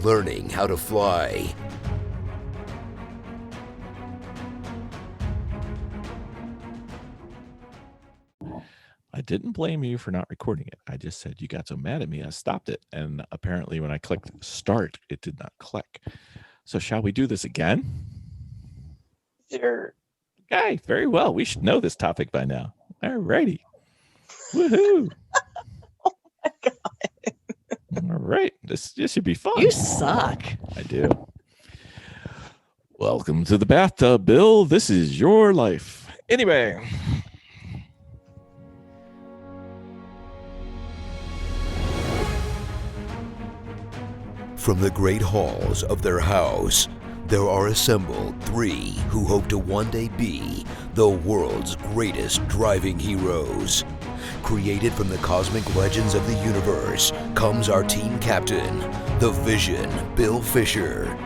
learning how to fly. I didn't blame you for not recording it. I just said you got so mad at me, I stopped it. And apparently when I clicked start, it did not click. So shall we do this again? Sure. Okay, very well. We should know this topic by now. All righty. Woohoo. Oh my God. All right. This should be fun. You suck. I do. Welcome to the bathtub, Bill. This is your life. Anyway. From the great halls of their house, there are assembled three who hope to one day be the world's greatest driving heroes. Created from the cosmic legends of the universe comes our team captain, the Vision, Bill Fisher.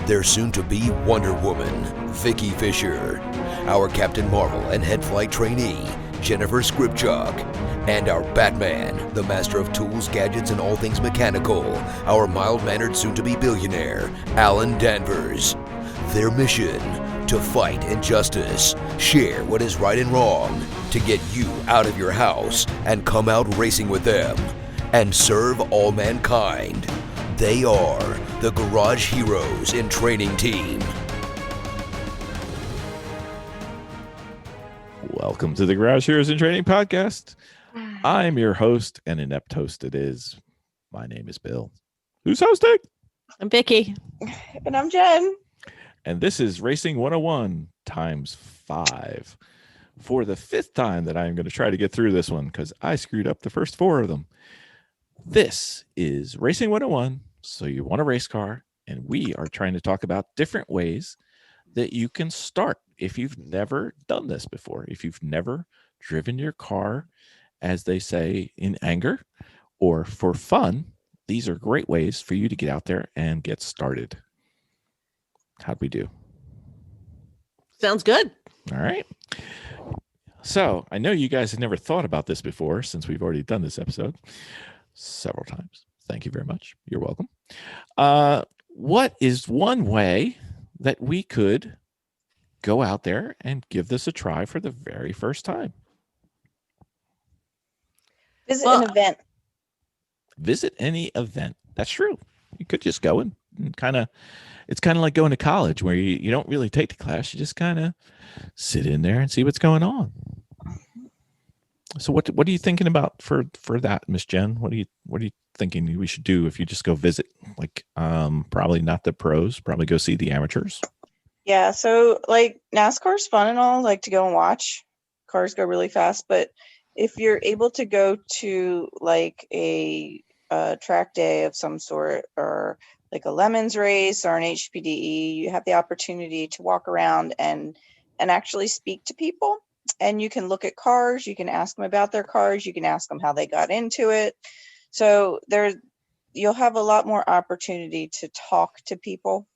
Their soon-to-be Wonder Woman, Vicky Fisher. Our Captain Marvel and head flight trainee, Jennifer Skripchuk. And our Batman, the master of tools, gadgets, and all things mechanical, our mild-mannered soon-to-be billionaire, Alan Danvers. Their mission, to fight injustice, share what is right and wrong, to get you out of your house and come out racing with them, and serve all mankind. They are the Garage Heroes in Training Team. Welcome to the Garage Heroes in Training podcast. I'm your host, and inept host it is. My name is Bill. Who's hosting? I'm Vicky. And I'm Jen. And this is Racing 101 times 5. For the 5th time that I'm going to try to get through this one because I screwed up the first 4 of them. This is Racing 101. So you want a race car, and we are trying to talk about different ways that you can start if you've never done this before. If you've never driven your car, as they say, in anger or for fun, these are great ways for you to get out there and get started. How'd we do? Sounds good. All right. So I know you guys have never thought about this before since we've already done this episode several times. Thank you very much. You're welcome. What is one way that we could go out there and give this a try for the very first time? Visit an event. Visit any event. That's true. You could just go and kind of, it's kind of like going to college where you don't really take the class. You just kind of sit in there and see what's going on. So what are you thinking about for that, Miss Jen? What are you thinking we should do if you just go visit? Like, probably not the pros, probably go see the amateurs. Yeah, so like NASCAR's fun and all, like to go and watch. Cars go really fast, but if you're able to go to like a track day of some sort, or like a Lemons race or an HPDE, you have the opportunity to walk around and actually speak to people. And you can look at cars, you can ask them about their cars, you can ask them how they got into it. So you'll have a lot more opportunity to talk to people.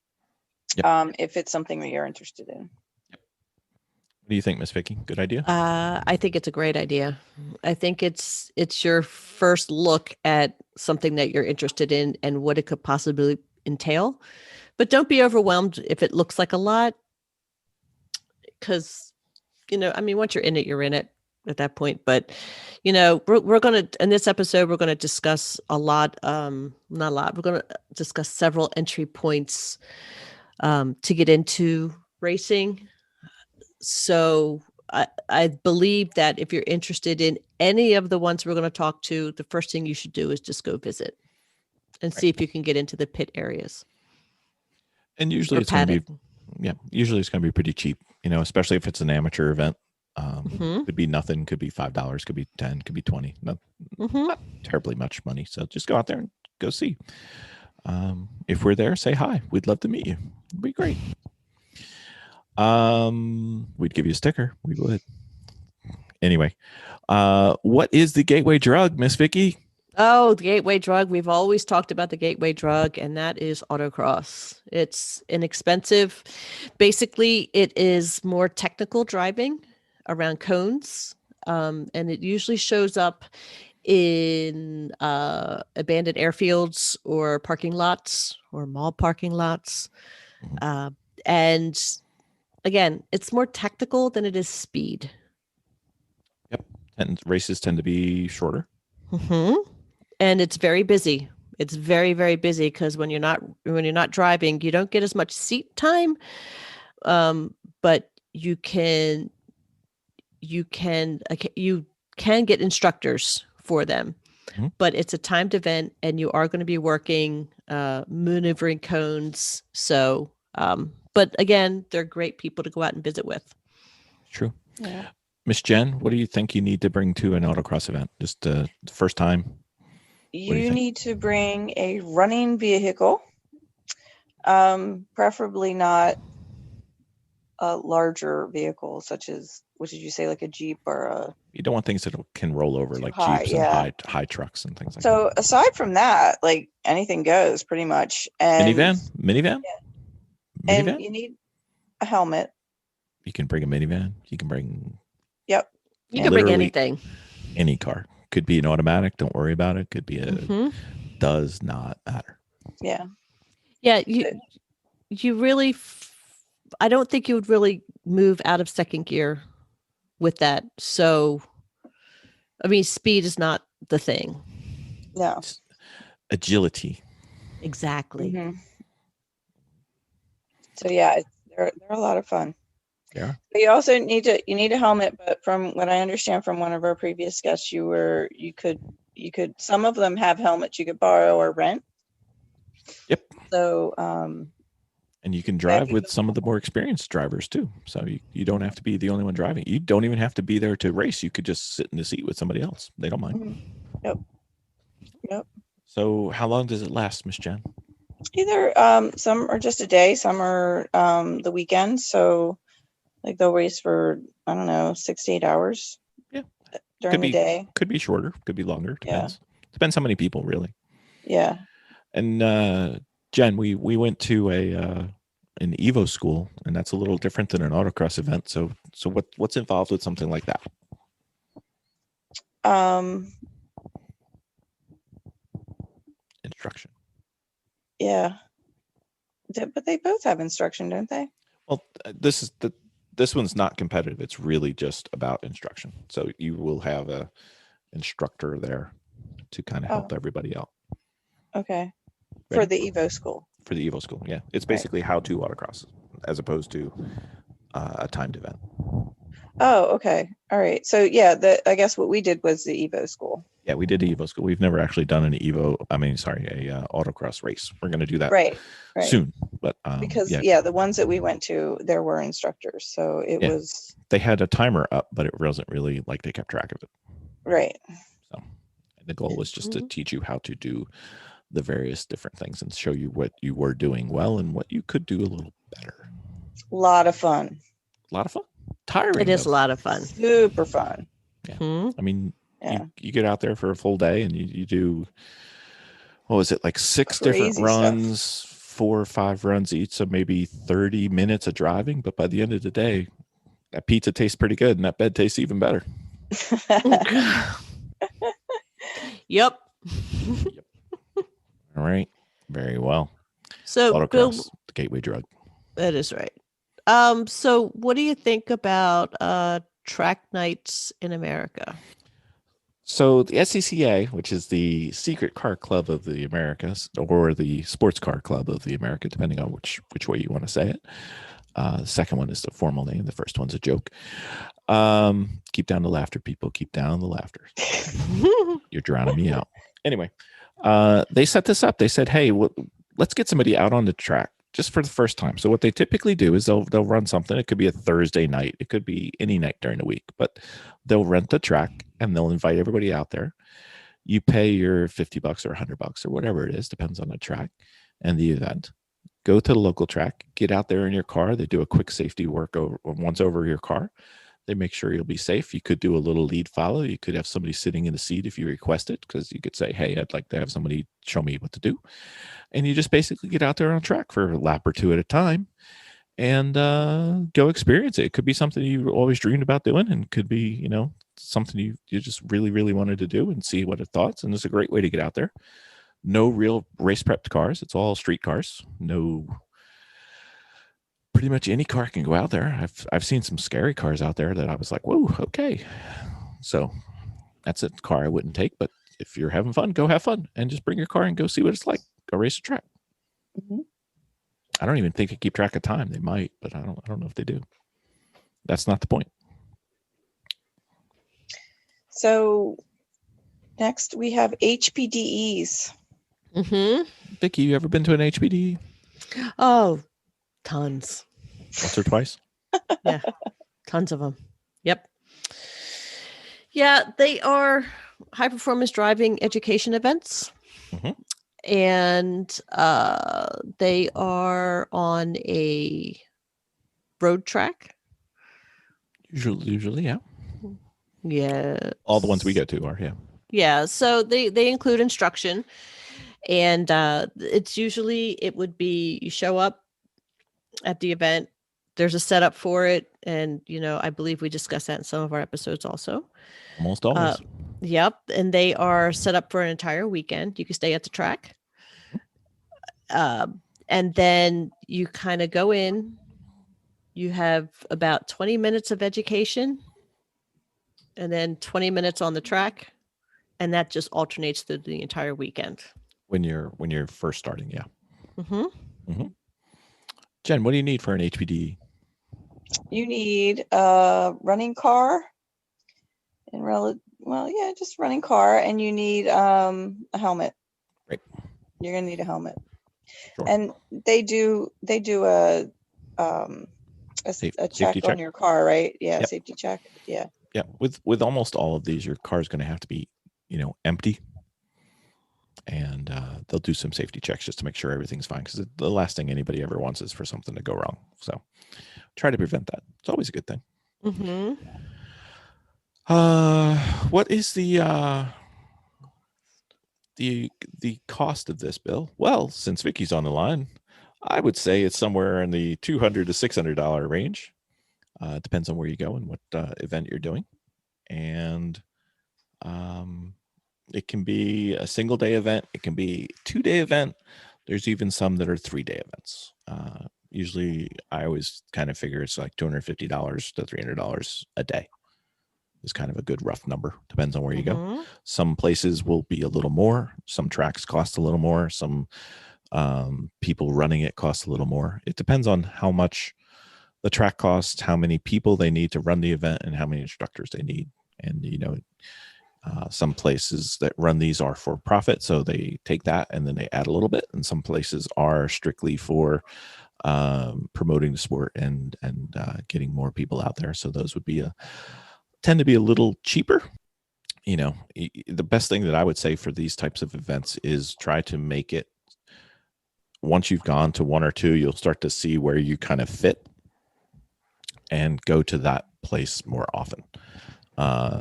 Yep. If it's something that you're interested in. What do you think, Miss Vicky? Good idea? I think it's a great idea. I think it's your first look at something that you're interested in and what it could possibly entail. But don't be overwhelmed if it looks like a lot, because, once you're in it, you're in it at that point. But, we're going to, in this episode, we're going to discuss not a lot. We're going to discuss several entry points to get into racing. So I believe that if you're interested in any of the ones we're going to talk to, the first thing you should do is just go visit and see if you can get into the pit areas. And usually it's going to be pretty cheap, especially if it's an amateur event. Could be nothing, could be $5, could be 10, could be 20. Not terribly much money. So just go out there and go see. If we're there, say hi. We'd love to meet you. It'd be great. We'd give you a sticker. We would. Anyway, what is the gateway drug, Miss Vicky? Oh, the gateway drug. We've always talked about the gateway drug, and that is autocross. It's inexpensive. Basically, it is more technical driving around cones, and it usually shows up in abandoned airfields or parking lots or mall parking lots. And again, it's more tactical than it is speed. Yep. And races tend to be shorter. And it's very busy. It's very, very busy because when you're not driving, you don't get as much seat time. But you can get instructors for them. But it's a timed event, and you are going to be working maneuvering cones. So, but again, they're great people to go out and visit with. True. Yeah. Miss Jen, what do you think you need to bring to an autocross event? Just the first time? You need to bring a running vehicle, preferably not a larger vehicle, such as, what did you say, like a Jeep or a... You don't want things that can roll over, like high, Jeeps yeah. and high trucks and things like that. So aside from that, like anything goes pretty much. And Minivan? Yeah. And you need a helmet. You can bring a minivan. You can bring... Yep. You can bring anything. Any car. Could be an automatic. Don't worry about it. Could be a... Does not matter. Yeah. Yeah. You really... I don't think you would really move out of second gear with that. So, I mean, speed is not the thing. No. It's agility. Exactly. So yeah, they're a lot of fun. Yeah. But you also need a helmet. But from what I understand from one of our previous guests, you could some of them have helmets you could borrow or rent. Yep. So and you can drive with some of the more experienced drivers too. So you don't have to be the only one driving. You don't even have to be there to race. You could just sit in the seat with somebody else. They don't mind. Yep. So how long does it last, Miss Jen? Either some are just a day, some are the weekend. So like they'll race for, I don't know, 6 to 8 hours. Yeah. During the day. Could be shorter, could be longer. Depends. Yeah. Depends how many people, really. Yeah. And Jen, we went to an Evo school, and that's a little different than an autocross event. So what's involved with something like that? Instruction. Yeah. But they both have instruction, don't they? Well, this one's not competitive. It's really just about instruction. So you will have a instructor there to kind of help everybody out. Okay. Ready? For the Evo school. For the Evo school, yeah. It's basically how to autocross as opposed to a timed event. Oh, okay. All right. So yeah, I guess what we did was the Evo school. Yeah, we did Evo school. We've never actually done a autocross race. We're going to do that right. soon. But because the ones that we went to, there were instructors. So it was... They had a timer up, but it wasn't really like they kept track of it. Right. So the goal was just to teach you how to do the various different things and show you what you were doing well and what you could do a little better. A lot of fun. Tiring. It is a lot of fun. Super fun. Yeah. I mean, you get out there for a full day and you do, what was it, like 6 different runs, stuff. 4 or 5 runs each, so maybe 30 minutes of driving. But by the end of the day, that pizza tastes pretty good and that bed tastes even better. Yep. All right. Very well. So autocross, Bill, the gateway drug. That is right. So what do you think about track nights in America? So the SCCA, which is the Secret Car Club of the Americas, or the Sports Car Club of the America, depending on which way you want to say it. The second one is the formal name. The first one's a joke. Keep down the laughter, people. Keep down the laughter. You're drowning me out. Anyway, they set this up. They said, hey, let's get somebody out on the track just for the first time. So what they typically do is they'll run something. It could be a Thursday night. It could be any night during the week, but they'll rent the track and they'll invite everybody out there. You pay your $50 or $100 or whatever it is, depends on the track and the event. Go to the local track, get out there in your car. They do a quick safety work once over your car. They make sure you'll be safe. You could do a little lead follow. You could have somebody sitting in the seat if you request it, because you could say, hey, I'd like to have somebody show me what to do. And you just basically get out there on track for a lap or two at a time and go experience it. It could be something you always dreamed about doing, and could be, something you just really, really wanted to do and see what it thoughts. And it's a great way to get out there. No real race prepped cars. It's all street cars. Pretty much any car can go out there. I've seen some scary cars out there that I was like, whoa, okay. So that's a car I wouldn't take. But if you're having fun, go have fun and just bring your car and go see what it's like. Go race a track. Mm-hmm. I don't even think they keep track of time. They might, but I don't know if they do. That's not the point. So next we have HPDEs. Mm-hmm. Vicky, you ever been to an HPD? Oh, tons. Once or twice? Yeah, tons of them. Yep. Yeah, they are high performance driving education events. Mm-hmm. And they are on a road track. Usually, yeah. Yeah. All the ones we go to are, yeah. Yeah. So they include instruction, and it's usually, it would be, you show up at the event, there's a setup for it, and I believe we discussed that in some of our episodes also. Almost always. Yep. And they are set up for an entire weekend. You can stay at the track. And then you kind of go in, you have about 20 minutes of education and then 20 minutes on the track. And that just alternates through the entire weekend. When you're first starting, yeah. Mm-hmm. Mm-hmm. Jen, what do you need for an HPD? You need a running car and just running car, and you need a helmet. Right. You're gonna need a helmet. Sure. And they do a check Safety on your car, right? Yeah, Yep. Safety check. Yeah. Yeah. With almost all of these, your car is going to have to be, empty. And they'll do some safety checks just to make sure everything's fine, because the last thing anybody ever wants is for something to go wrong. So try to prevent that. It's always a good thing. Mm-hmm. What is the cost of this, Bill? Well, since Vicky's on the line, I would say it's somewhere in the $200 to $600 range. Depends on where you go and what event you're doing. And it can be a single day event. It can be 2-day event. There's even some that are 3-day events. Usually I always kind of figure it's like $250 to $300 a day is kind of a good rough number. Depends on where you go. Some places will be a little more. Some tracks cost a little more. Some people running it cost a little more. It depends on how much the track costs, how many people they need to run the event, and how many instructors they need. And, some places that run these are for profit, so they take that and then they add a little bit. And some places are strictly for promoting the sport and getting more people out there. So those would tend to be a little cheaper. The best thing that I would say for these types of events is try to make it, once you've gone to one or two, you'll start to see where you kind of fit and go to that place more often.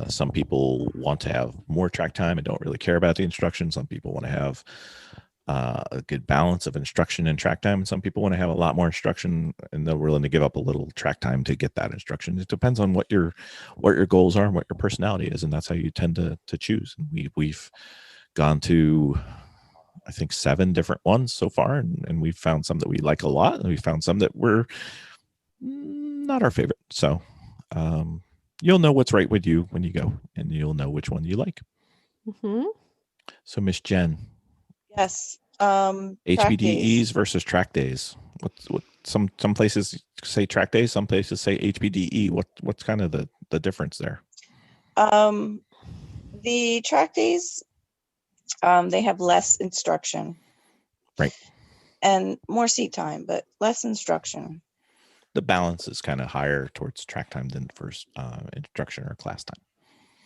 Some people want to have more track time and don't really care about the instruction. Some people want to have a good balance of instruction and track time. And some people want to have a lot more instruction and they're willing to give up a little track time to get that instruction. It depends on what your goals are and what your personality is. And that's how you tend to choose. And we've gone to, I think, 7 different ones so far. And we've found some that we like a lot. And we found some that were not our favorite. So, you'll know what's right with you when you go, and you'll know which one you like. Mm-hmm. So, Miss Jen. Yes. HPDEs versus track days. What some places say track days, some places say HPDE. What's kind of the difference there? The track days, they have less instruction. Right. And more seat time, but less instruction. The balance is kind of higher towards track time than first instruction or class time.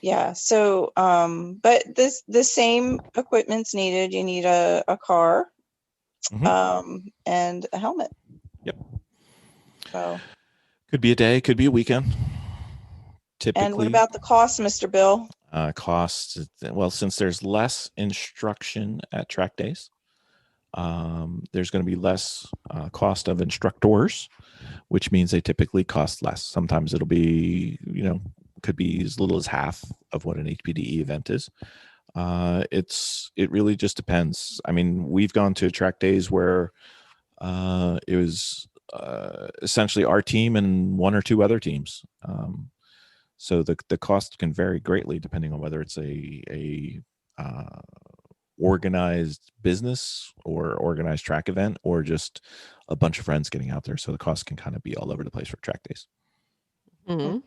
Yeah. So, but the same equipment's needed. You need a car, and a helmet. Yep. So. Could be a day, could be a weekend. Typically. And what about the cost, Mr. Bill? Costs. Well, since there's less instruction at track days, there's going to be less cost of instructors, which means they typically cost less. Sometimes it'll be, could be as little as half of what an HPDE event is. It really just depends. I mean, we've gone to track days where it was essentially our team and one or two other teams. So the cost can vary greatly depending on whether it's a organized business or organized track event or just a bunch of friends getting out there. So the cost can kind of be all over the place for track days. Mm-hmm.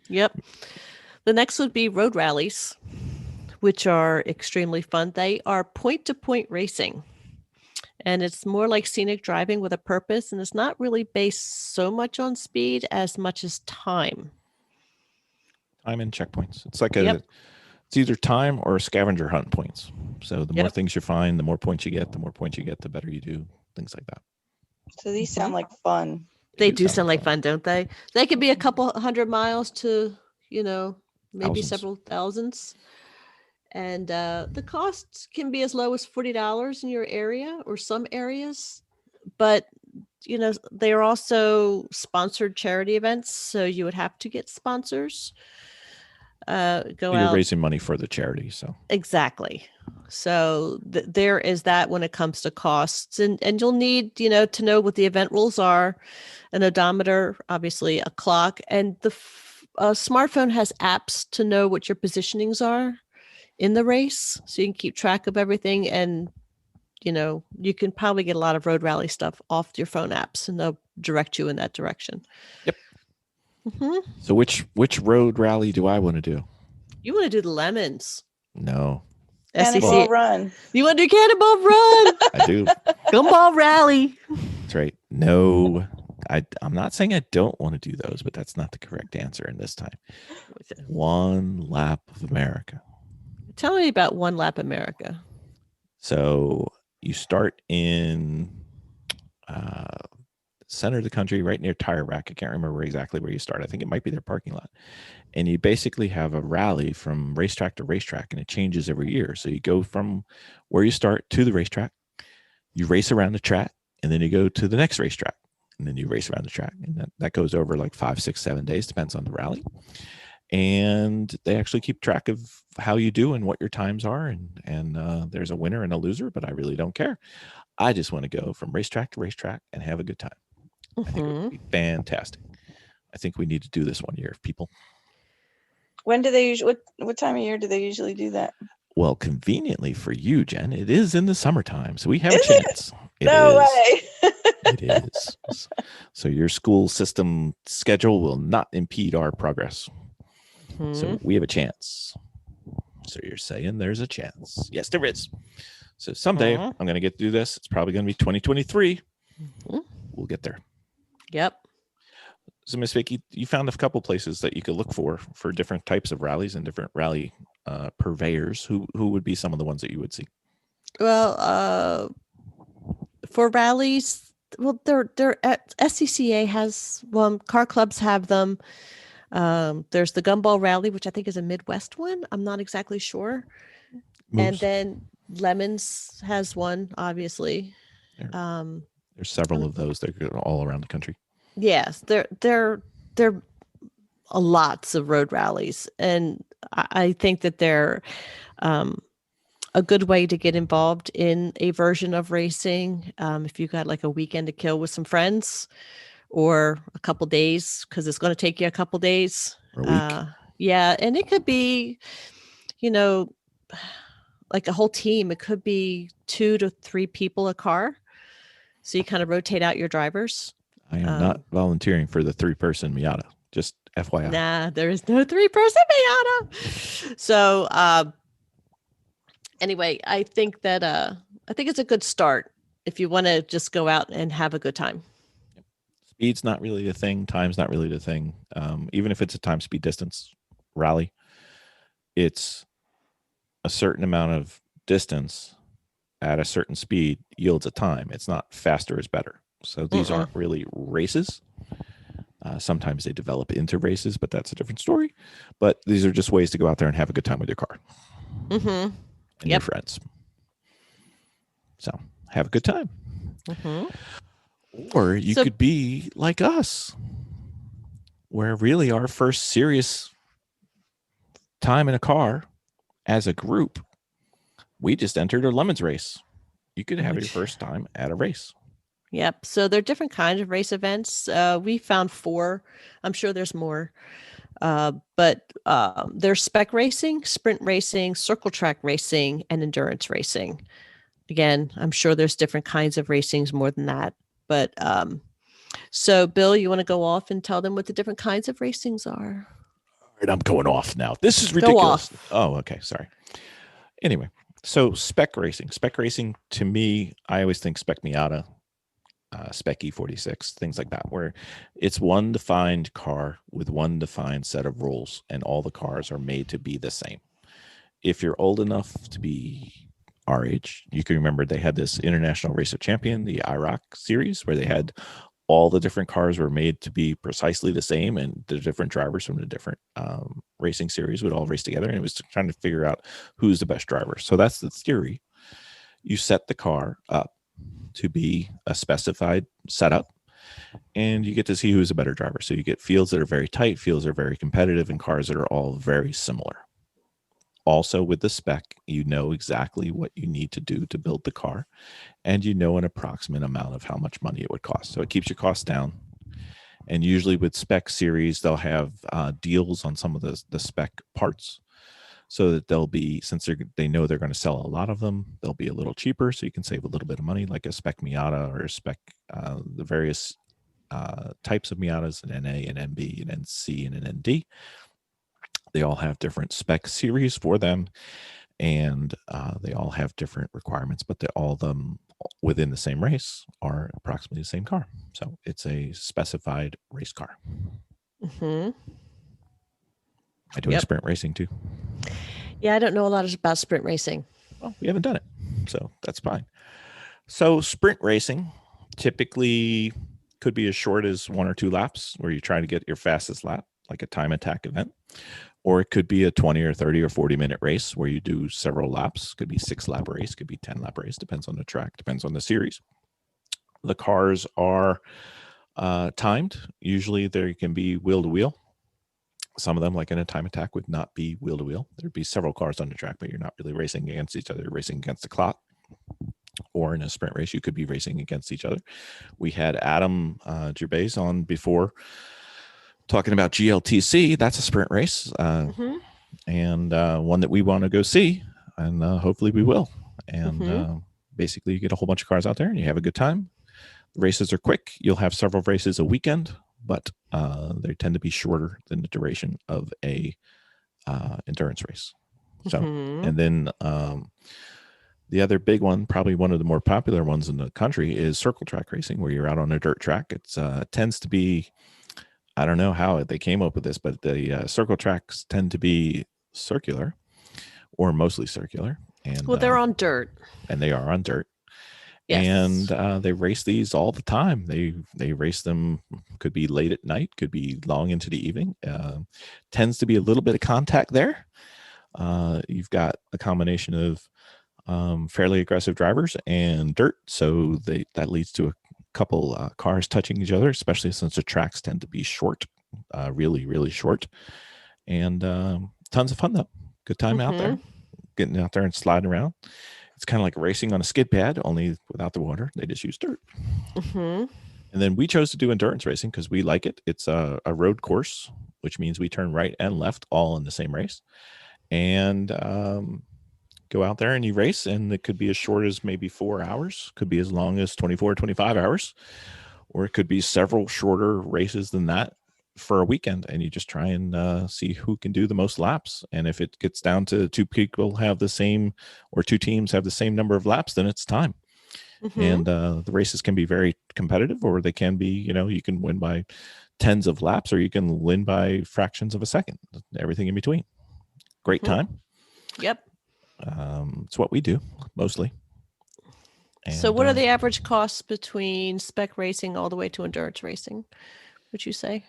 Yep. The next would be road rallies, which are extremely fun. They are point-to-point racing. And it's more like scenic driving with a purpose. And it's not really based so much on speed as much as time. Time and checkpoints. It's like it's either time or scavenger hunt points. So the more things you find, the more points you get, the better you do, things like that. So these sound like fun. They do sound like fun, don't they? They could be a couple 100 miles to, maybe Thousands. several thousands. And the costs can be as low as $40 in your area or some areas. But, they are also sponsored charity events. So you would have to get sponsors. You're out. Raising money for the charity. So exactly. So there is that when it comes to costs. And you'll need, to know what the event rules are, an odometer, obviously a clock. And the smartphone has apps to know what your positionings are in the race, so you can keep track of everything. And you can probably get a lot of road rally stuff off your phone apps, and they'll direct you in that direction. Yep. Mm-hmm. So which road rally do I want to do? You want to do the Lemons? No. Cannonball Run. You want to do Cannonball Run? I do. Gumball Rally. That's right. No, I'm not saying I don't want to do those, but that's not the correct answer in this time. One Lap of America. Tell me about One Lap America. So you start in center of the country, right near Tire Rack. I can't remember exactly where you start. I think it might be their parking lot. And you basically have a rally from racetrack to racetrack, and it changes every year. So you go from where you start to the racetrack, you race around the track, and then you go to the next racetrack, and then you race around the track. And that goes over like 5, 6, 7 days, depends on the rally. And they actually keep track of how you do and what your times are. And there's a winner and a loser, but I really don't care. I just want to go from racetrack to racetrack and have a good time. Mm-hmm. I think it would be fantastic. I think we need to do this one year, people. When do they usually? What time of year do they usually do that? Well, conveniently for you, Jen, it is in the summertime, so we have a chance. No way. It is. So your school system schedule will not impede our progress. Mm-hmm. So we have a chance. So you're saying there's a chance? Yes, there is. So someday I'm going to get to do this. It's probably going to be 2023. Mm-hmm. We'll get there. Yep. So Miss Vicky, you found a couple places that you could look for different types of rallies and different rally purveyors. Who would be some of the ones that you would see? Well, for rallies, they're SCCA has one. Car clubs have them. There's the Gumball Rally, which I think is a Midwest one. I'm not exactly sure. Moves. And then Lemons has one, obviously. There's several of those. They're all around the country. Yes, there are lots of road rallies, and I think that they're a good way to get involved in a version of racing. If you got like a weekend to kill with some friends, or a couple days, because it's going to take you a couple days. Or a week. Yeah, and it could be, like a whole team. It could be 2 to 3 people a car. So you kind of rotate out your drivers. I am not volunteering for the 3-person Miata. Just FYI. Nah, there is no 3-person Miata. So anyway, I think it's a good start if you want to just go out and have a good time. Speed's not really the thing. Time's not really the thing. Even if it's a time, speed, distance rally, it's a certain amount of distance at a certain speed yields a time. It's not faster is better. So these aren't really races. Sometimes they develop into races, but that's a different story. But these are just ways to go out there and have a good time with your car and your friends. So have a good time. Or you could be like us. where really our first serious time in a car as a group, we just entered a lemons race. You could have your first time at a race. Yep. So there are different kinds of race events. We found 4. I'm sure there's more. But there's spec racing, sprint racing, circle track racing, and endurance racing. Again, I'm sure there's different kinds of racings more than that. But so, Bill, you want to go off and tell them what the different kinds of racings are? All right, I'm going off now. This is ridiculous. Go off. Oh, okay. Sorry. Anyway, so spec racing. Spec racing, to me, I always think Spec Miata, Spec E46, things like that, where it's one defined car with one defined set of rules, and all the cars are made to be the same. If you're old enough to be our age, you can remember they had this International Race of Champion, the IROC series, where they had all the different cars were made to be precisely the same, and the different drivers from the different racing series would all race together, and it was trying to figure out who's the best driver. So that's the theory. You set the car up to be a specified setup, and you get to see who's a better driver. So you get fields that are very tight, fields that are very competitive, and cars that are all very similar. Also, with the spec, you know exactly what you need to do to build the car, and you know an approximate amount of how much money it would cost. So it keeps your costs down. And usually with spec series, they'll have deals on some of the spec parts, so that they'll be, since they know they're going to sell a lot of them, they'll be a little cheaper, so you can save a little bit of money, like a Spec Miata or a Spec, the various types of Miatas, an NA, an MB, an NC, and an ND. They all have different spec series for them, and they all have different requirements, but all of them within the same race are approximately the same car. So it's a specified race car. Mm-hmm. I do sprint racing too. Yeah, I don't know a lot about sprint racing. Well, we haven't done it, so that's fine. So sprint racing typically could be as short as 1 or 2 laps, where you try to get your fastest lap, like a time attack event. Or it could be a 20 or 30 or 40-minute race where you do several laps. Could be 6-lap race, could be 10-lap race, depends on the track, depends on the series. The cars are timed. Usually they can be wheel to wheel. Some of them, like in a time attack, would not be wheel to wheel. There'd be several cars on the track, but you're not really racing against each other. You're racing against the clock. Or in a sprint race, you could be racing against each other. We had Adam Gervais on before, talking about GLTC. That's a sprint race, and one that we want to go see, and hopefully we will. And basically, you get a whole bunch of cars out there, and you have a good time. The races are quick. You'll have several races a weekend, but they tend to be shorter than the duration of a endurance race. So, and then the other big one, probably one of the more popular ones in the country, is circle track racing, where you're out on a dirt track. It's tends to be, I don't know how they came up with this, but the circle tracks tend to be circular, or mostly circular. And well, they're on dirt. And they are on dirt. Yes. And they race these all the time. They race them, could be late at night, could be long into the evening. Tends to be a little bit of contact there. You've got a combination of fairly aggressive drivers and dirt, so that leads to a couple cars touching each other, especially since the tracks tend to be short, really, really short. And tons of fun though. Good time out there, getting out there and sliding around. It's kind of like racing on a skid pad, only without the water. They just use dirt. And then we chose to do endurance racing because we like it. It's a road course, which means we turn right and left all in the same race. And go out there and you race, and it could be as short as maybe 4 hours, could be as long as 24, 25 hours, or it could be several shorter races than that for a weekend. And you just try and see who can do the most laps. And if it gets down to 2 people have the same, or 2 teams have the same number of laps, then it's time. And the races can be very competitive, or they can be, you can win by tens of laps, or you can win by fractions of a second, everything in between. Great time. Yep. It's what we do mostly. And, so what are the average costs between spec racing all the way to endurance racing, would you say?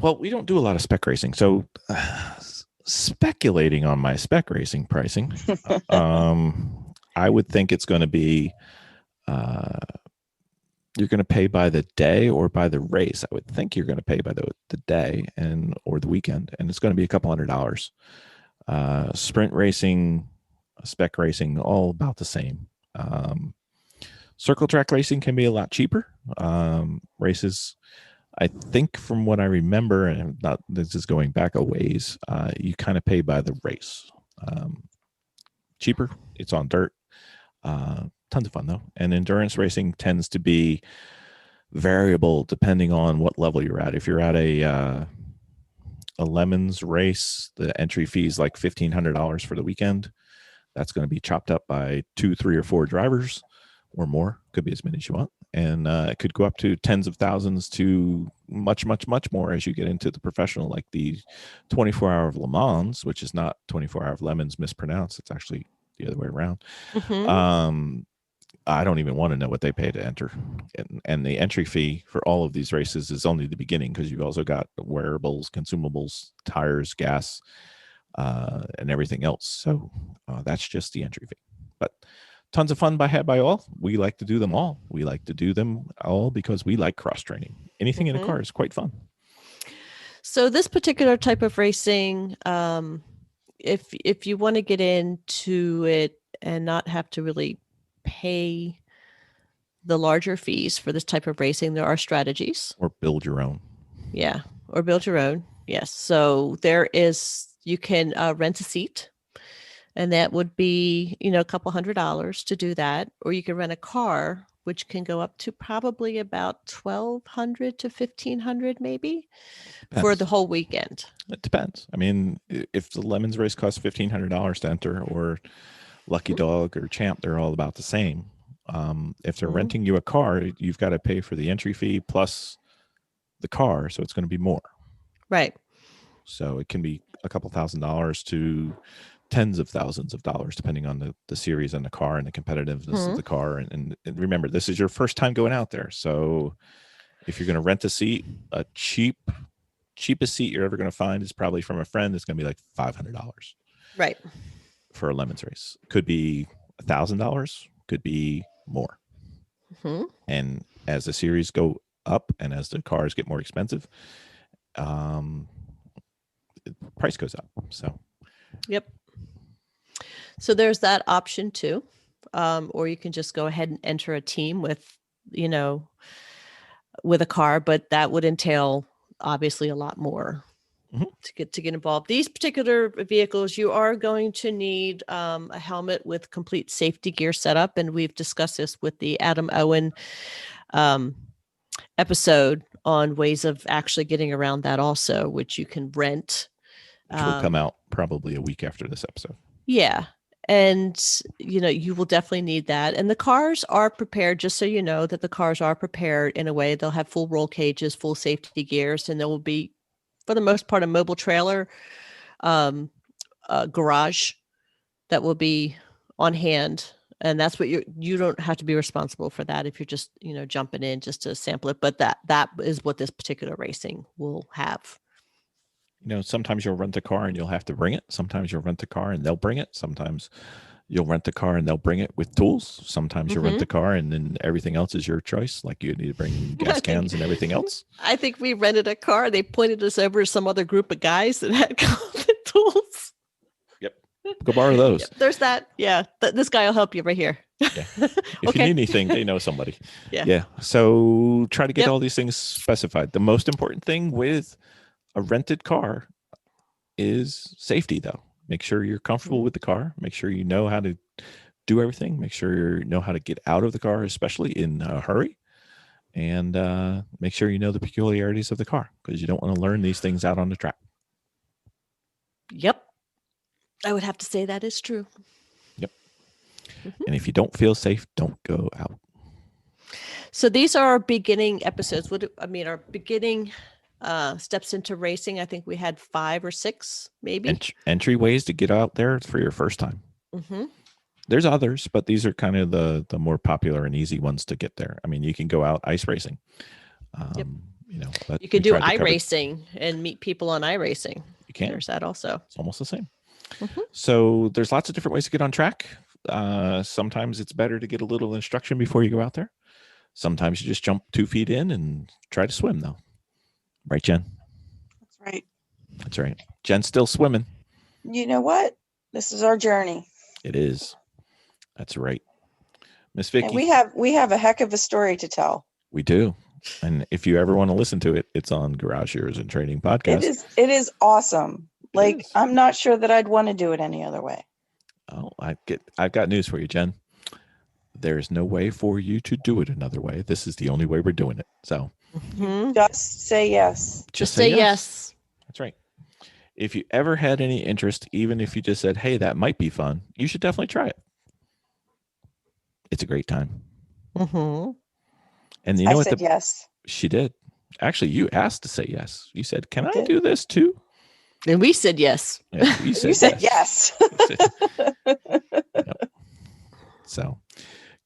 Well, we don't do a lot of spec racing. So speculating on my spec racing pricing, I would think it's going to be you're going to pay by the day or by the race. I would think you're going to pay by the day or the weekend, and it's going to be a couple $100. Sprint racing, spec racing, all about the same. Circle track racing can be a lot cheaper. Races, I think from what I remember, and this is going back a ways, you kind of pay by the race. Cheaper, it's on dirt. Tons of fun though. And endurance racing tends to be variable depending on what level you're at. If you're at a Lemons race, the entry fee is like $1,500 for the weekend. That's going to be chopped up by 2, 3, or 4 drivers or more. Could be as many as you want. And it could go up to tens of thousands to much, much, much more as you get into the professional, like the 24-hour of Le Mans, which is not 24-hour of Lemons mispronounced. It's actually the other way around. I don't even want to know what they pay to enter. And the entry fee for all of these races is only the beginning, because you've also got wearables, consumables, tires, gas, and everything else. So that's just the entry fee. But tons of fun by all. We like to do them all. We like to do them all because we like cross training. Anything in a car is quite fun. So this particular type of racing, if you want to get into it and not have to really pay the larger fees for this type of racing, there are strategies. Or build your own. Yeah, or build your own. Yes. So you can rent a seat, and that would be, a couple $100 to do that. Or you can rent a car, which can go up to probably about $1,200 to $1,500 maybe. Depends. For the whole weekend. It depends. I mean, if the Lemons race costs $1,500 to enter, or Lucky Dog or Champ, they're all about the same. If they're renting you a car, you've got to pay for the entry fee plus the car, so it's going to be more. Right. So it can be a couple $1,000s to tens of thousands of dollars, depending on the series and the car and the competitiveness of the car. And remember, this is your first time going out there. So if you're going to rent a seat, a cheapest seat you're ever going to find is probably from a friend. It's going to be like $500. Right. For a Lemons race. Could be $1,000, could be more. And as the series go up and as the cars get more expensive, the price goes up. So yep. So there's that option too. Or you can just go ahead and enter a team with a car, but that would entail obviously a lot more to get involved. These particular vehicles, you are going to need a helmet with complete safety gear setup, and we've discussed this with the Adam Owen episode on ways of actually getting around that also, which you can rent. Which will come out probably a week after this episode. Yeah. And, you will definitely need that. And the cars are prepared, just so you know that the cars are prepared in a way. They'll have full roll cages, full safety gears, and there will be, for the most part, a mobile trailer garage that will be on hand. And that's what you don't have to be responsible for that if you're just, jumping in just to sample it. But that is what this particular racing will have. Sometimes you'll rent a car and you'll have to bring it. Sometimes you'll rent a car and they'll bring it. Sometimes you'll rent a car and they'll bring it with tools. Sometimes you rent a car and then everything else is your choice. Like you need to bring gas cans and everything else. I think we rented a car. They pointed us over to some other group of guys that had tools. Yep. Go borrow those. Yep, there's that. Yeah. This guy will help you right here. Yeah. If you need anything, they know somebody. Yeah. So try to get all these things specified. The most important thing with a rented car is safety, though. Make sure you're comfortable with the car. Make sure you know how to do everything. Make sure you know how to get out of the car, especially in a hurry. And make sure you know the peculiarities of the car, because you don't want to learn these things out on the track. Yep. I would have to say that is true. Yep. And if you don't feel safe, don't go out. So these are our beginning episodes. Our beginning steps into racing. I think we had 5 or 6, maybe. Entry ways to get out there for your first time. There's others, but these are kind of the more popular and easy ones to get there. I mean, you can go out ice racing. You can do iRacing and meet people on iRacing. You can. There's that also. It's almost the same. So there's lots of different ways to get on track. Sometimes it's better to get a little instruction before you go out there. Sometimes you just jump 2 feet in and try to swim, though. Right, Jen? That's right. That's right. Jen's still swimming. You know what? This is our journey. It is. That's right. Miss Vicky. And we have a heck of a story to tell. We do. And if you ever want to listen to it, it's on Garage Heroes and Training podcast. It is awesome. I'm not sure that I'd want to do it any other way. Oh, I've got news for you, Jen. There's no way for you to do it another way. This is the only way we're doing it. So just say yes. Just say yes. That's right. If you ever had any interest, even if you just said, hey, that might be fun, you should definitely try it. It's a great time. Mm-hmm. And you know what? Yes. She did. Actually, you asked to say yes. You said, can I do this too? And we said yes. Yeah, you said yes. Yep. So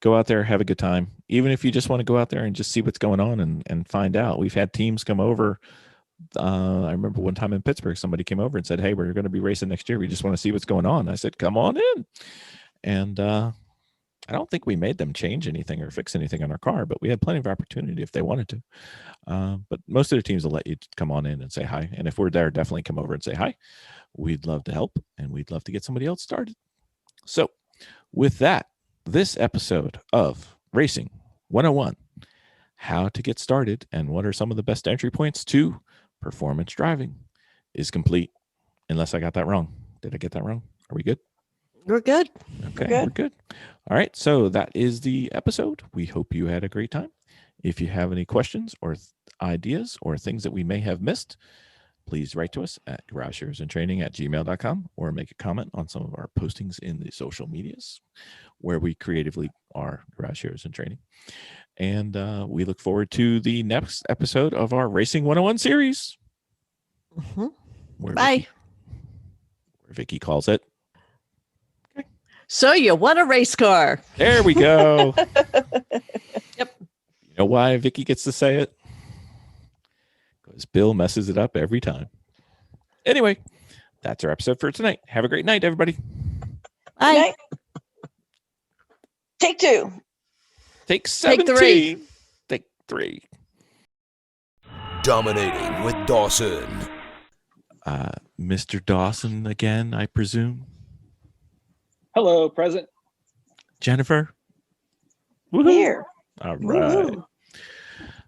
go out there, have a good time. Even if you just want to go out there and just see what's going on and find out. We've had teams come over. I remember one time in Pittsburgh, somebody came over and said, hey, we're going to be racing next year. We just want to see what's going on. I said, come on in. And I don't think we made them change anything or fix anything on our car, but we had plenty of opportunity if they wanted to. But most of the teams will let you come on in and say hi. And if we're there, definitely come over and say hi. We'd love to help, and we'd love to get somebody else started. So with that, this episode of Racing 101, how to get started and what are some of the best entry points to performance driving, is complete. Unless I got that wrong. Did I get that wrong? Are we good? We're good. Okay, we're good. All right, so that is the episode. We hope you had a great time. If you have any questions or ideas or things that we may have missed, please write to us at garageheroesandtraining@gmail.com or make a comment on some of our postings in the social medias where we creatively are Garage Heroes and Training. And we look forward to the next episode of our Racing 101 series. Mm-hmm. Bye. Where Vicky calls it. So you won a race car. There we go. Yep. You know why Vicky gets to say it? Because Bill messes it up every time. Anyway, that's our episode for tonight. Have a great night, everybody. Bye. Night. Take 2. Take 17. Take 3. Take 3. Dominating with Dawson. Mr. Dawson again, I presume. Hello, present. Jennifer. Woo-hoo. Here. All right. Woo-hoo.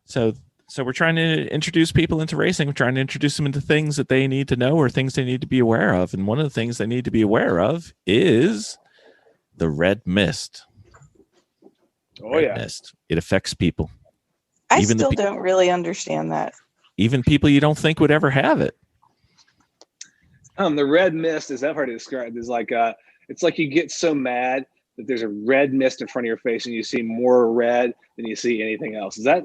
So we're trying to introduce people into racing. We're trying to introduce them into things that they need to know or things they need to be aware of. And one of the things they need to be aware of is the red mist. Oh, yeah. Mist. It affects people. I Even still don't really understand that. Even people you don't think would ever have it. The red mist, as I've heard it described, is like it's like you get so mad that there's a red mist in front of your face and you see more red than you see anything else. Is that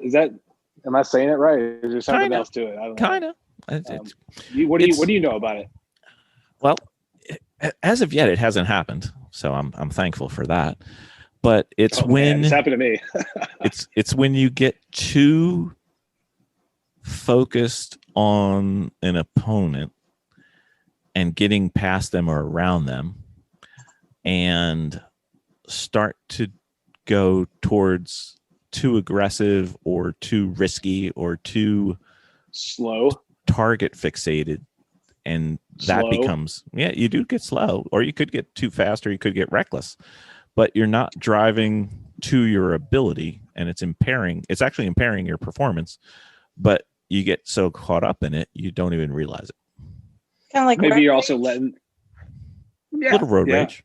am I saying it right? Is there something else to it? I don't know. Kind of. What do you know about it? Well, as of yet, it hasn't happened, so I'm thankful for that. But it's when it's happened to me. it's when you get too focused on an opponent and getting past them or around them, and start to go towards too aggressive or too risky or too slow, target fixated, and that becomes you do get slow, or you could get too fast, or you could get reckless, but you're not driving to your ability, and it's actually impairing your performance, but you get so caught up in it you don't even realize it. Kind of like maybe you're also letting little road rage.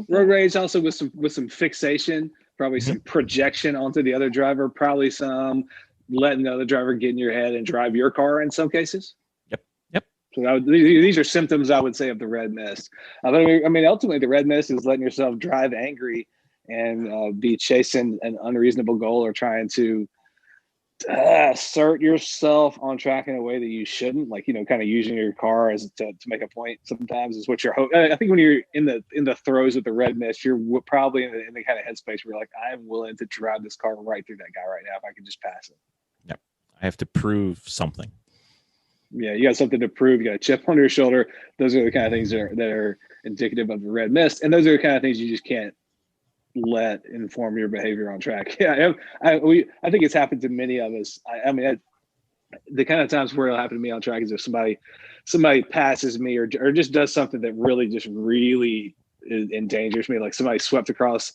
Road rage, also with some fixation, probably some projection onto the other driver, probably some letting the other driver get in your head and drive your car in some cases. Yep. So these are symptoms, I would say, of the red mist. I mean, ultimately, the red mist is letting yourself drive angry and be chasing an unreasonable goal or trying to assert yourself on track in a way that you shouldn't, like, kind of using your car as to make a point sometimes is what you're I think when you're in the throes of the red mist, you're probably in the kind of headspace where you're like, I'm willing to drive this car right through that guy right now if I can just pass it. Yep. I have to prove something. Yeah, you got something to prove. You got a chip on your shoulder. Those are the kind of things that are indicative of the red mist, and those are the kind of things you just can't let inform your behavior on track. Yeah, I think it's happened to many of us. I mean, the kind of times where it'll happen to me on track is if somebody passes me or just does something that really endangers me. Like somebody swept across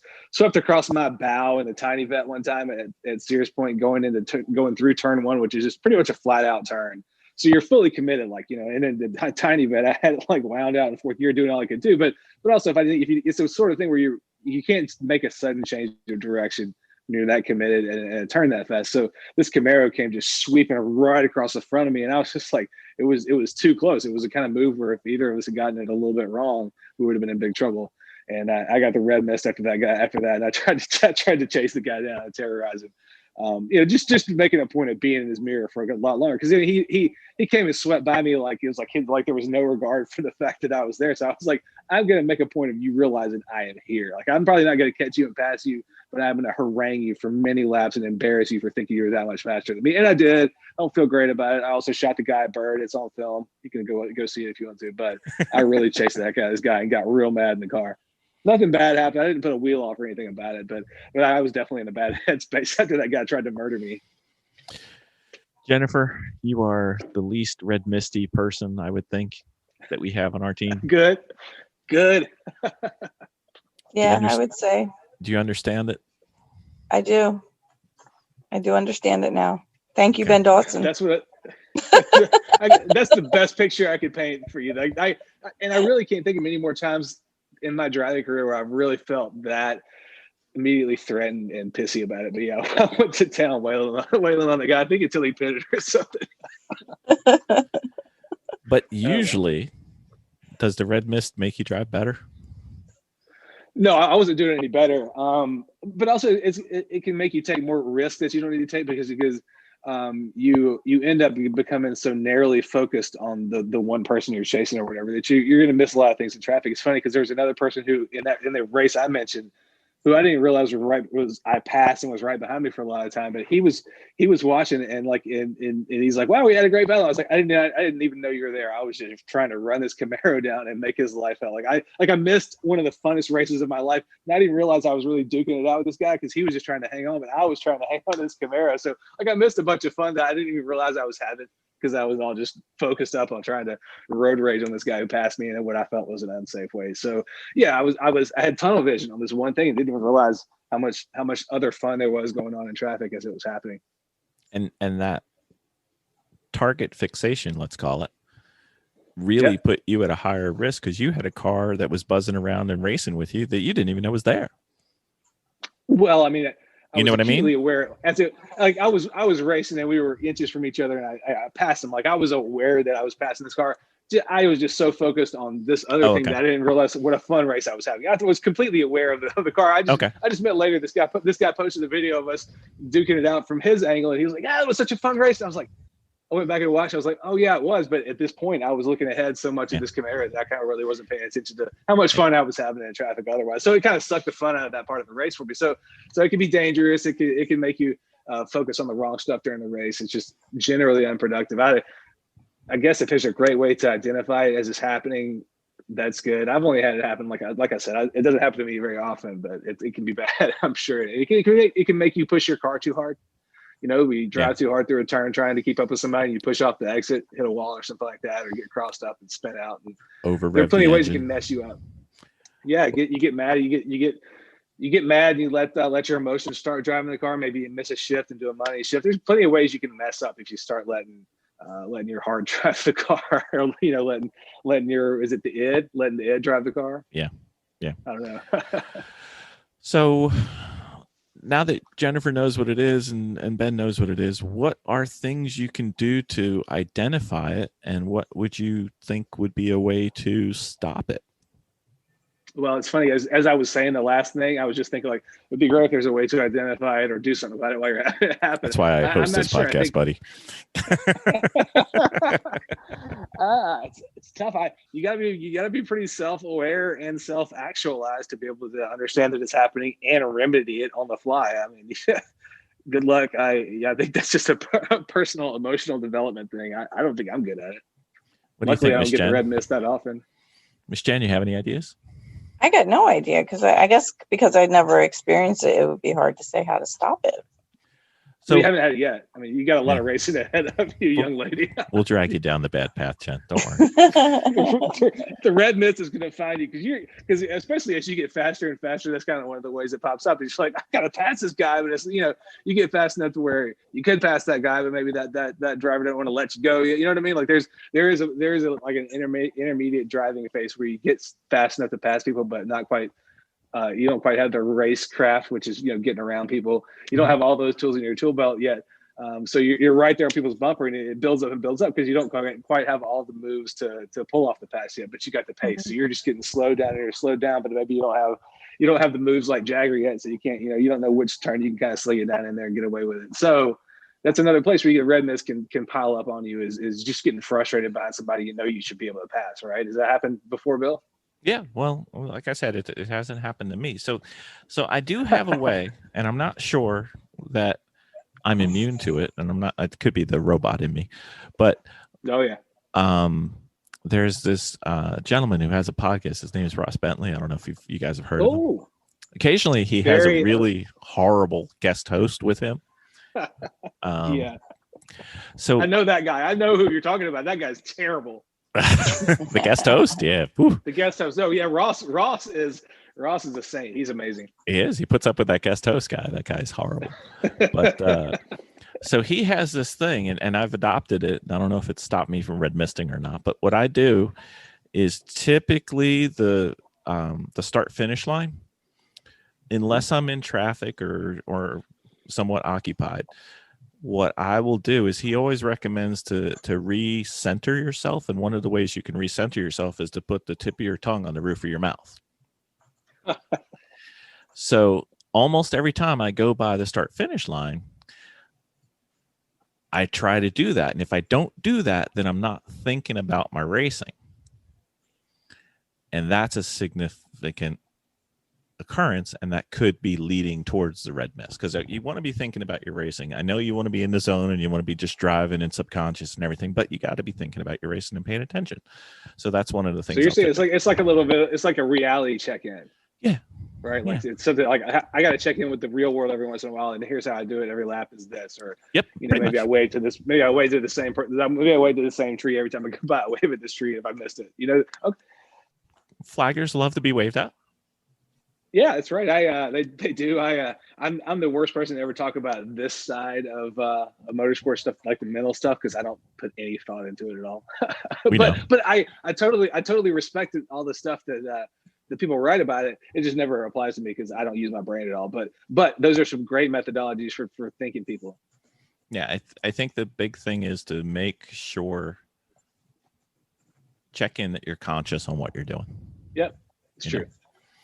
my bow in the tiny vet one time at Sears Point going through turn one, which is just pretty much a flat out turn. So you're fully committed, like, you know, and then the tiny vet, I had it like wound out in fourth gear doing all I could do. But also it's a sort of thing where you can't make a sudden change of direction when you're that committed and a turn that fast. So this Camaro came just sweeping right across the front of me. And I was just like, it was too close. It was a kind of move where if either of us had gotten it a little bit wrong, we would have been in big trouble. And I got the red mist after that. And I tried to chase the guy down and terrorize him. You know, just making a point of being in his mirror for a lot longer. Cause he came and swept by me like it was like there was no regard for the fact that I was there. So I was like, I'm going to make a point of you realizing I am here. Like, I'm probably not going to catch you and pass you, but I'm going to harangue you for many laps and embarrass you for thinking you're that much faster than me. And I did. I don't feel great about it. I also shot the guy a bird. It's on film. You can go see it if you want to, but I really chased this guy and got real mad in the car. Nothing bad happened. I didn't put a wheel off or anything about it, but I was definitely in a bad headspace after that guy tried to murder me. Jennifer, you are the least red misty person I would think that we have on our team. Good. Yeah, I would say. Do you understand it? I do. I do understand it now. Thank you, Ben Dawson. That's that's the best picture I could paint for you. Like I really can't think of many more times in my driving career where I've really felt that immediately threatened and pissy about it. But yeah, I went to town wailing on the guy. I think until he pitted or something. But usually, does the red mist make you drive better? No, I wasn't doing any better. But also it can make you take more risks that you don't need to take because you end up becoming so narrowly focused on the one person you're chasing or whatever that you're going to miss a lot of things in traffic. It's funny because there was another person who in the race I mentioned who I didn't realize I passed and was right behind me for a lot of time, but he was watching and and he's like, wow, we had a great battle. I was like, I didn't even know you were there. I was just trying to run this Camaro down and make his life hell. I missed one of the funnest races of my life. Not even realize I was really duking it out with this guy because he was just trying to hang on, but I was trying to hang on to this Camaro. So I missed a bunch of fun that I didn't even realize I was having because I was all just focused up on trying to road rage on this guy who passed me in what I felt was an unsafe way. So yeah, I had tunnel vision on this one thing and didn't even realize how much other fun there was going on in traffic as it was happening. And that target fixation, let's call it, really put you at a higher risk because you had a car that was buzzing around and racing with you that you didn't even know was there. Well, I mean, you know what I mean? Aware I was racing and we were inches from each other and I passed him. Like I was aware that I was passing this car. I was just so focused on this other thing that I didn't realize what a fun race I was having. I was completely aware of the car. I just met later this guy posted a video of us duking it out from his angle and he was like, it was such a fun race. And I was like, I went back and watched. I was like, oh yeah, it was. But at this point, I was looking ahead so much of this Camaro that I kind of really wasn't paying attention to how much fun I was having in traffic otherwise. So it kind of sucked the fun out of that part of the race for me. So it can be dangerous. It can make you focus on the wrong stuff during the race. It's just generally unproductive. I guess if there's a great way to identify it as it's happening, that's good. I've only had it happen. Like I said, it doesn't happen to me very often, but it can be bad. I'm sure it can make you push your car too hard. You know, we drive too hard through a turn trying to keep up with somebody and you push off the exit, hit a wall or something like that, or get crossed up and spin out. And there are plenty of ways you can mess you up. Yeah, you get mad, you get mad and you let your emotions start driving the car. Maybe you miss a shift and do a money shift. There's plenty of ways you can mess up if you start letting your heart drive the car, or letting the id drive the car. Yeah. I don't know. So now that Jennifer knows what it is and Ben knows what it is, what are things you can do to identify it, and what would you think would be a way to stop it? Well, it's funny, as I was saying the last thing, I was just thinking, like, it'd be great if there's a way to identify it or do something about it while you're having it happen. That's why I host this podcast, buddy. It's tough. You gotta be pretty self-aware and self-actualized to be able to understand that it's happening and remedy it on the fly. I mean, good luck. I think that's just a personal emotional development thing. I don't think I'm good at it. What do you think, Luckily, I don't Miss get Jen? the red mist that often. Miss Jen, you have any ideas? I got no idea because I guess because I'd never experienced it, it would be hard to say how to stop it. So So you haven't had it yet. I mean, you got a lot Yeah. of racing ahead of you, young lady. we'll drag you down the bad path, Jen. Don't worry. The red mist is going to find you because especially as you get faster and faster, that's kind of one of the ways it pops up. It's like, I got to pass this guy, but it's, you get fast enough to where you could pass that guy, but maybe that driver don't want to let you go. You know what I mean? Like there is like an intermediate driving phase where you get fast enough to pass people, but not quite. You don't quite have the racecraft, which is getting around people. You don't have all those tools in your tool belt yet. So you're right there on people's bumper, and it builds up and builds up because you don't quite have all the moves to pull off the pass yet, but you got the pace. So you're just getting slowed down, and you're slowed down, but maybe you don't have the moves like Jagger yet, so you can't, you don't know which turn you can kind of slow you down in there and get away with it. So that's another place where you get red mist can pile up on you is just getting frustrated by somebody you should be able to pass. Right? Does that happen before, Bill? Yeah, well, like I said, it hasn't happened to me. So I do have a way, and I'm not sure that I'm immune to it, and I'm not. It could be the robot in me, but oh yeah. There's this gentleman who has a podcast. His name is Ross Bentley. I don't know if you guys have heard of him. Occasionally, he has a really horrible guest host with him. Yeah. So I know that guy. I know who you're talking about. That guy's terrible. The guest host, yeah. Whew. The guest host. No, yeah, Ross is a saint. He's amazing. He is. He puts up with that guest host guy. That guy's horrible. But so he has this thing, and I've adopted it. I don't know if it stopped me from red misting or not. But what I do is typically the start finish line, unless I'm in traffic or somewhat occupied. What I will do is he always recommends to recenter yourself. And one of the ways you can recenter yourself is to put the tip of your tongue on the roof of your mouth. So almost every time I go by the start finish line, I try to do that. And if I don't do that, then I'm not thinking about my racing. And that's a significant occurrence, and that could be leading towards the red mist, because you want to be thinking about your racing. I know you want to be in the zone and you want to be just driving and subconscious and everything, but you got to be thinking about your racing and paying attention. So that's one of the things. So you're saying it's like a little bit, it's like a reality check-in. Yeah. Right. Like it's something like I got to check in with the real world every once in a while, and here's how I do it. Every lap is this, or maybe much. I wave to this. Maybe I wave to the same. Maybe I wave to the same tree every time I go by. I wave at this tree if I missed it. Okay. Flaggers love to be waved at. Yeah, that's right. They do. I'm the worst person to ever talk about this side of motorsport stuff, like the mental stuff, because I don't put any thought into it at all. But I totally respect all the stuff that people write about it. It just never applies to me because I don't use my brain at all. But those are some great methodologies for thinking people. Yeah, I think the big thing is to make sure, check in that you're conscious on what you're doing. Yep, it's true.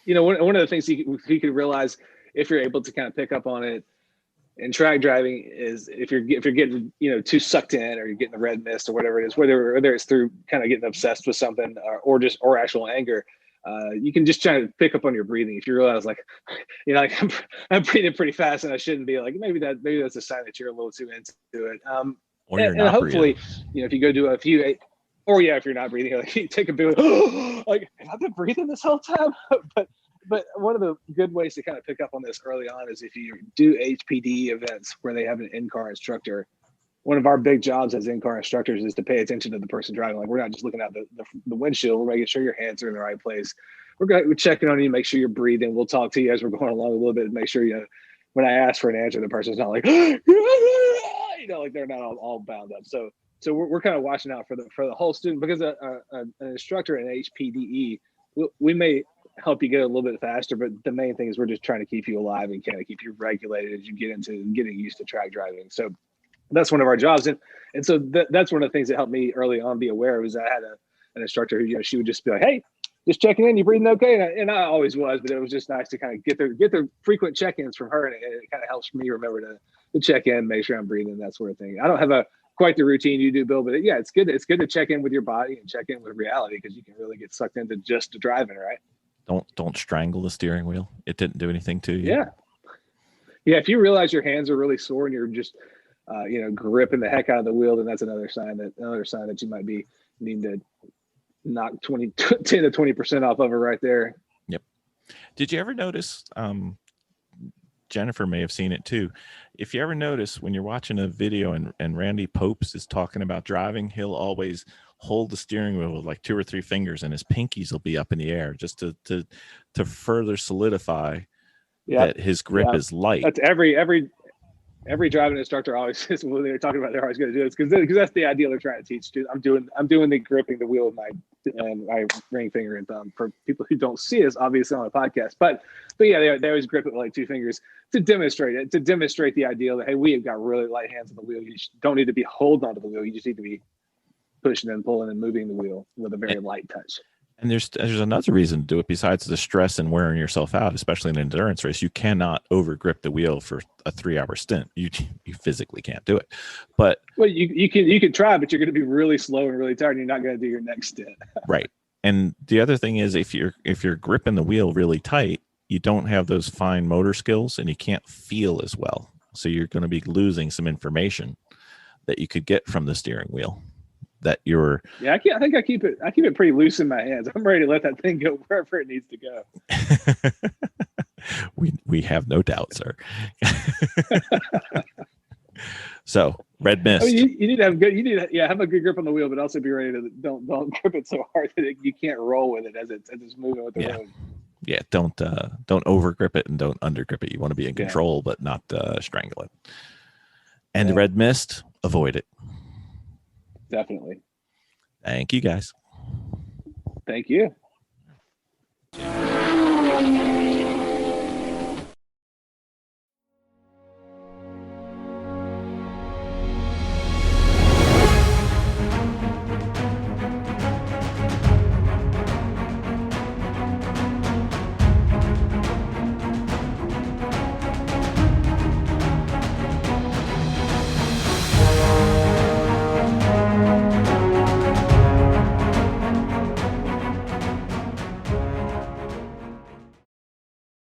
One of the things you could realize if you're able to kind of pick up on it in track driving is if you're getting too sucked in, or you're getting the red mist or whatever it is, whether it's through kind of getting obsessed with something or actual anger, you can just try to pick up on your breathing. If you realize like I'm breathing pretty fast and I shouldn't be, like maybe that's a sign that you're a little too into it. Or you're not hopefully breathing. if you go do a few. Or if you're not breathing, like you take a bit, like have I been breathing this whole time? But one of the good ways to kind of pick up on this early on is if you do HPD events where they have an in-car instructor. One of our big jobs as in-car instructors is to pay attention to the person driving. Like we're not just looking at the windshield. We're making sure your hands are in the right place. We're checking on you, make sure you're breathing. We'll talk to you as we're going along a little bit and make sure when I ask for an answer, the person's not like like they're not all bound up. So we're kind of watching out for the whole student, because an instructor in HPDE, we may help you get a little bit faster, but the main thing is we're just trying to keep you alive and kind of keep you regulated as you get into getting used to track driving. So that's one of our jobs, and so that's one of the things that helped me early on be aware. Was I had an instructor who she would just be like, "Hey, just checking in, you breathing okay?" And I always was, but it was just nice to kind of get the frequent check-ins from her, and it kind of helps me remember to check in, make sure I'm breathing, that sort of thing. I don't have quite the routine you do, Bill, but yeah, it's good to check in with your body and check in with reality, because you can really get sucked into just driving, right? Don't strangle the steering wheel. It didn't do anything to you. Yeah. If you realize your hands are really sore and you're just gripping the heck out of the wheel, then that's another sign that you might be needing to knock 10 to 20% off of it right there. Yep. Did you ever notice? Jennifer may have seen it too. If you ever notice when you're watching a video and Randy Popes is talking about driving, he'll always hold the steering wheel with like 2 or 3 fingers, and his pinkies will be up in the air just to further solidify that his grip is light. That's every driving instructor always says when they're talking about they're always going to do it because that's the idea they're trying to teach. Dude, I'm doing the gripping the wheel with my ring finger and thumb. For people who don't see us, obviously on a podcast, but yeah, they always grip it with like 2 fingers to demonstrate it, to demonstrate the idea that hey, we have got really light hands on the wheel. You don't need to be holding onto the wheel. You just need to be pushing and pulling and moving the wheel with a very light touch. And there's another reason to do it besides the stress and wearing yourself out, especially in an endurance race. You cannot over grip the wheel for a 3-hour stint. You physically can't do it. But you can try, but you're going to be really slow and really tired, and you're not going to do your next stint. Right. And the other thing is if you're gripping the wheel really tight, you don't have those fine motor skills and you can't feel as well. So you're going to be losing some information that you could get from the steering wheel. That you're I think I keep it pretty loose in my hands. I'm ready to let that thing go wherever it needs to go. we have no doubt, sir. So red mist. I mean, you need to have have a good grip on the wheel, but also be ready to don't grip it so hard that you can't roll with it as it's moving with the road. Yeah, don't over grip it and don't under grip it. You want to be in control, but not strangle it. And the red mist, avoid it. Definitely. Thank you, guys. Thank you.